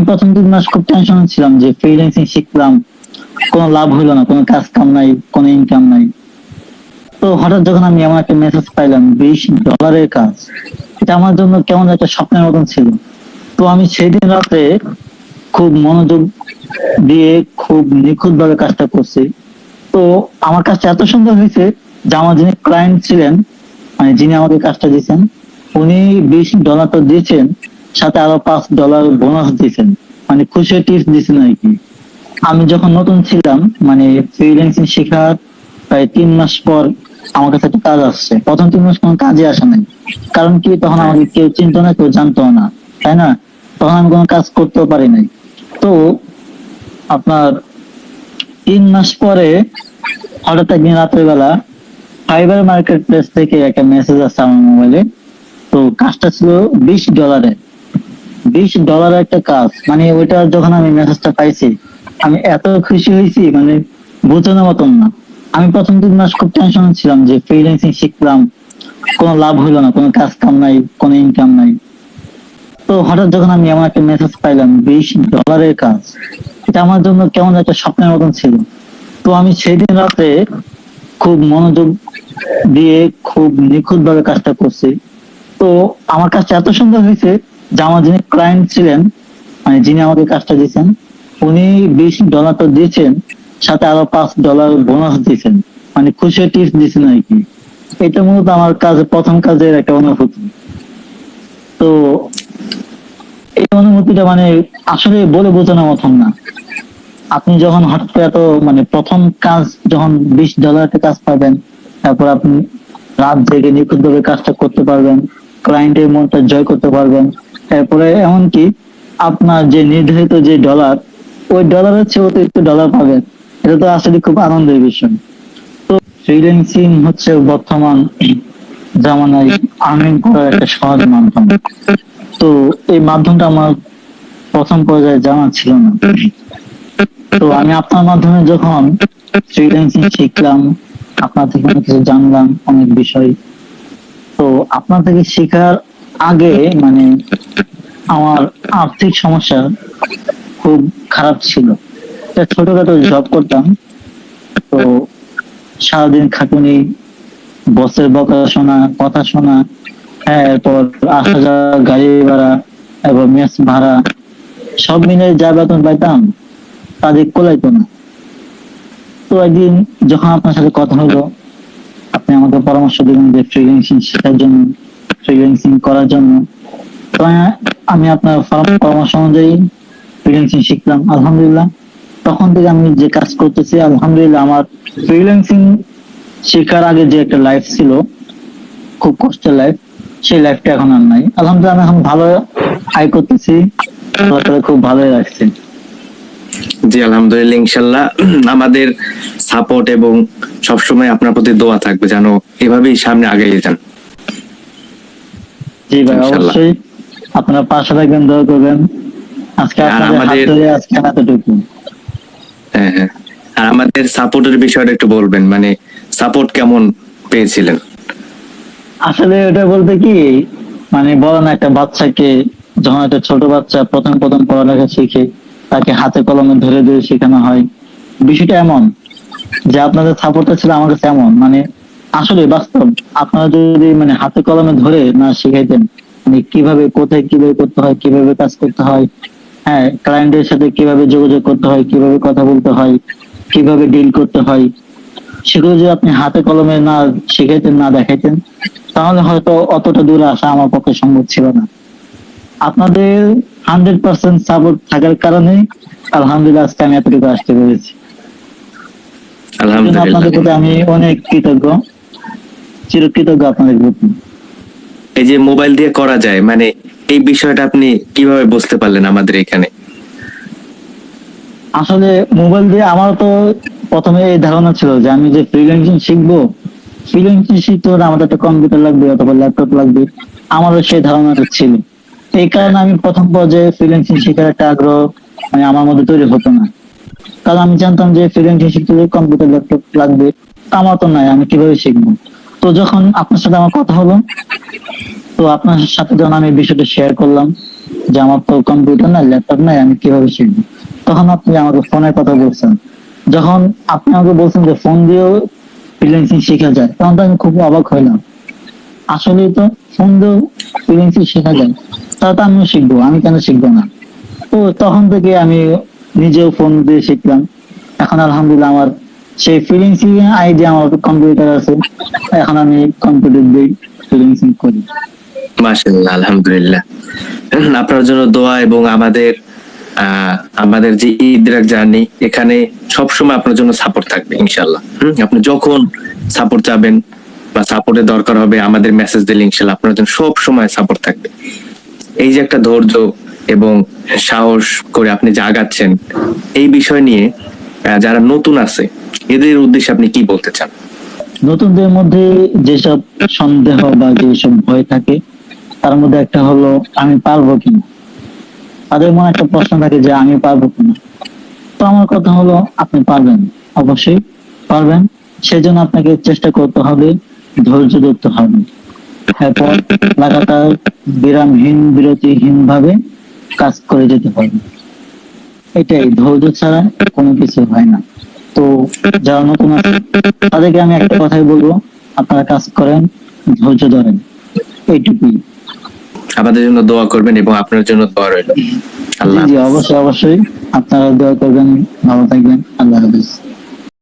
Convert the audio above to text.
আমি প্রথম 3 মাস খুব টেনশন ছিলাম যে ফ্রিল্যান্সিং শিখলাম, কোনো লাভ হইলো না, কোনো কাজ কাম নাই, কোনো ইনকাম নাই। তো হঠাৎ যখন আমি এমন একটা মেসেজ পাইলাম $20 কাজ, এটা আমার জন্য কেমন একটা স্বপ্নের মতন ছিল। তো আমি সেই দিন রাতে খুব মনোযোগ দিয়ে খুব নিখুঁত ভাবে কাজটা করছি। তো আমার কাজটা এত সুন্দর হয়েছে যে আমার যিনি ক্লায়েন্ট ছিলেন, মানে যিনি আমাকে কাজটা দিয়েছেন, উনি $20 তো দিয়েছেন, সাথে আরো $5 বোনাস দিয়েছেন, মানে খুশি টিপস দিয়েছেন আর কি। আমি যখন নতুন ছিলাম, মানে ফ্রিল্যান্সিং শেখার প্রায় 3 মাস পর আমার কাছে একটা কাজ আসছে। প্রথম 3 মাস কোনো কাজে আসে নাই, কারণ কি তখন হ্যাঁ। আমাকে কেউ চিনতো না, কেউ জানতো না, তাই না? তখন আমি কোনো কাজ করতেও পারি নাই। তো আপনার 3 মাস পরে হঠাৎ একদিন রাতের বেলা ফাইবার মার্কেট প্লেস থেকে একটা মেসেজ আসছে আমার মোবাইলে। তো কাজটা ছিল $20। $20 একটা কাজ, মানে ওইটা যখন আমি মেসেজটা পাইছি আমি এত খুশি হয়েছি, মানে বোঝানোর মতন না। আমি প্রথম 3 মাস খুব টেনশন ছিলাম যে ফ্রিল্যান্সিং শিখলাম, কোনো লাভ হইলো না, কোনো কাজ কাম নাই, কোনো ইনকাম নাই। তো হঠাৎ যখন আমি এমন একটা মেসেজ পাইলাম $20 কাজ, এটা আমার জন্য কেমন একটা স্বপ্নের মতন ছিল। তো আমি সেই দিন রাতে খুব মনোযোগ দিয়ে খুব নিখুঁত ভাবে কাজটা করছি। তো আমার কাজটা এত সুন্দর হয়েছে যে আমার যিনি ক্লায়েন্ট ছিলেন, মানে যিনি আমাকে কাজটা দিয়েছেন, উনি $20 তো দিয়েছেন, সাথে আরো $5 বোনাস দিয়েছেন, মানে খুশি টিপস দিয়েছেন আর কি। এটা মূলত আমার প্রথম কাজের একটা অনুভূতি। তো এই অনুভূতিটা মানে আসলে বলে বোঝানোর মতন না। আপনি যখন হঠাৎ করে এত, মানে প্রথম কাজ যখন $20 কাজ পাবেন, তারপর আপনি রাত জেগে নিখুঁত ভাবে কাজটা করতে পারবেন, ক্লায়েন্টের মনটা জয় করতে পারবেন, তারপরে এমনকি আপনার যে নির্ধারিত যে ডলার, ওই ডলারের চেয়ে অতিরিক্ত ডলার পাবেন, এটা তো আসলে খুব আনন্দের বিষয়। তো ফ্রিল্যান্সিং হচ্ছে বর্তমান জামানায় আর্নিং করার একটা সহজ মাধ্যম। তো এই মাধ্যমটা আমার প্রথম পর্যায়ে জানা ছিল না। তো আমি আপনার মাধ্যমে যখন ফ্রিল্যান্সিং শিখলাম, আপনার থেকে অনেক কিছু জানলাম, অনেক বিষয়। তো আপনার থেকে শেখার আগে মানে আমার আর্থিক সমস্যা খুব খারাপ ছিল। একটা ছোটখাটো জব করতাম। তো সারাদিন খাটুনি, বসের বকা শোনা, কথা শোনা, হ্যাঁ, এরপর আসা যাওয়া, গাড়ি ভাড়া, এরপর মেস ভাড়া, সব মিলে যা বেতন পাইতাম তাদের কোলাইতো না। তো একদিন যখন আপনার সাথে কথা হলো, আপনি আমাকে পরামর্শ দিলেন যে ফ্রিল্যান্সিং শেখার জন্য, ফ্রিল্যান্সিং করার জন্য। তো আমি আপনার পরামর্শ অনুযায়ী ফ্রিল্যান্সিং শিখলাম, আলহামদুলিল্লাহ। তখন থেকে আমি যে কাজ করতেছি, আলহামদুলিল্লাহ, আমার ফ্রিল্যান্সিং শেখার আগে যে একটা লাইফ ছিল, খুব কষ্টের লাইফ, সেই লাইফটা এখন আর নাই, আলহামদুলিল্লাহ। আমি এখন ভালো আয় করতেছি, আল্লাহ তাআলা খুব ভালোই রাখছে। জি আলহামদুলিল্লাহ, ইনশাল্লাহ আমাদের সাপোর্ট এবং সবসময় আপনার প্রতি দোয়া থাকবে যেন এভাবেই সামনে আগাইয়ে যান। জি ভাই, ইনশাল্লাহ। অবশ্যই আপনারা পাশে থাকবেন, দোয়া করবেন। আজকে আর আপনাদের হাত আমাদের ধরে আজকে আমি এতটুকু। হ্যাঁ হ্যাঁ, আর আমাদের সাপোর্টের বিষয়টা একটু বলবেন, মানে সাপোর্ট কেমন পেয়েছিলেন? আসলে এটা বলতে কি, মানে বলেন একটা বাচ্চাকে, যখন একটা ছোট বাচ্চা প্রথম প্রথম পড়ালেখা শিখে, তাকে হাতে কলমে ধরে ধরে শেখানো হয়, বিষয়টা এমন যে আপনাদের সাপোর্টটা ছিল আমার কাছে এমন, মানে আসলে বাস্তব। আপনারা যদি মানে হাতে কলমে ধরে না শিখাইতেন, মানে কিভাবে কোথায় কিভাবে করতে হয়, কিভাবে কাজ করতে হয়, হ্যাঁ, ক্লায়েন্টের সাথে কিভাবে যোগাযোগ করতে হয়, কিভাবে কথা বলতে হয়, কিভাবে ডিল করতে হয়, সেগুলো যদি আপনি হাতে কলমে না শিখাইতেন, না দেখাইতেন, তাহলে হয়তো অতটা দূরে আসা আমার পক্ষে সম্ভব ছিল না। আপনাদের 100% সাপোর্ট থাকার কারণে আলহামদুলিল্লাহ আজকে আমি এতটুকু আসতে পেরেছি। এই জন্য আলহামদুলিল্লাহ। আপনাদের প্রতি আমি অনেক কৃতজ্ঞ, চিরকৃতজ্ঞ আপনাদের প্রতি। এই যে মোবাইল দিয়ে করা যায়, মানে এই বিষয়টা আপনি কিভাবে বুঝতে পারলেন আমাদের এখানে? আসলে মোবাইল দিয়ে আমার তো প্রথমে এই ধারণা ছিল যে আমি যে ফ্রিল্যান্সিং শিখবো, ফ্রিল্যান্সিং শিখতে হলে আমাদের একটা কম্পিউটার লাগবে অথবা ল্যাপটপ লাগবে, আমারও সেই ধারণাটা ছিল। এই হ্যাঁ। কারণে আমি প্রথম পর্যায়ে ফ্রিল্যান্সিং শেখার একটা আগ্রহ মানে আমার মধ্যে তৈরি হতো না। কারণ আমি জানতাম যে ফ্রিল্যান্সিং শিখতে হলে কম্পিউটার ল্যাপটপ লাগবে, তা আমার তো নাই, আমি কিভাবে শিখবো? তো যখন আপনার সাথে আমার কথা হলো, তো আপনার সাথে যখন আমি বিষয়টা শেয়ার করলাম যে আমার তো কম্পিউটার নাই, ল্যাপটপ নাই, আমি কিভাবে শিখবো, তখন আপনি আমাকে ফোনের কথা বলছেন। যখন আপনি আমাকে বলছেন যে ফোন দিয়েও ফ্রিল্যান্সিং শেখা যায়, তখন তো আমি খুব অবাক হইলাম। আসলে তো ফোন দিয়েও ফ্রিল্যান্সিং শেখা যায়, তাহলে তো আমিও শিখবো, আমি কেন শিখবো না? তো তখন থেকে আমি নিজেও ফোন দিয়ে শিখলাম। এখন আলহামদুলিল্লাহ আমার সেই ফ্রিল্যান্সিং আইডিয়া আমার কম্পিউটার আছে, এখন আমি কম্পিউটার দিয়ে ফ্রিল্যান্সিং করি। মাশাআল্লাহ, আলহামদুলিল্লাহ। আপনার জন্য দোয়া, এবং আমাদের যে ঈদের জার্নি, এখানে সবসময় আপনার জন্য সাপোর্ট থাকবে ইনশাল্লাহ। আপনি যখন সাপোর্ট চাবেন বা সাপোর্টের দরকার হবে, আমাদের মেসেজ দিলে ইনশাল্লাহ আপনার জন্য সব সময় সাপোর্ট থাকবে। এই যে একটা ধৈর্য এবং সাহস করে আপনি যে আগাচ্ছেন, এই বিষয় নিয়ে যারা নতুন আছে এদের উদ্দেশ্যে আপনি কি বলতে চান? নতুনদের মধ্যে যেসব সন্দেহ বা যেসব ভয় থাকে, তার মধ্যে একটা হলো আমি পারবো কিনা। তাদের মনে একটা প্রশ্ন থাকে যে আমি পারবো কিনা। তো আমার কথা হলো আপনি পারবেন, অবশ্যই পারবেন। সেজন্য আপনাকে চেষ্টা করতে হবে, ধৈর্য ধরতে হবে, এরপর লাগাতার বিরামহীন বিরতিহীন ভাবে কাজ করে যেতে হবে। এটাই, ধৈর্য ছাড়া কোনো কিছু হয় না। তো যারা নতুন আছে তাদেরকে আমি একটা কথাই বলবো, আপনারা কাজ করেন, ধৈর্য ধরেন, এইটুকুই। আমাদের জন্য দোয়া করবেন এবং আপনার জন্য দোয়া রইল। জি আল্লাহ জি, হাফেজ। অবশ্যই অবশ্যই। আপনারা দোয়া করবেন, ভালো থাকবেন। আল্লাহ হাফেজ।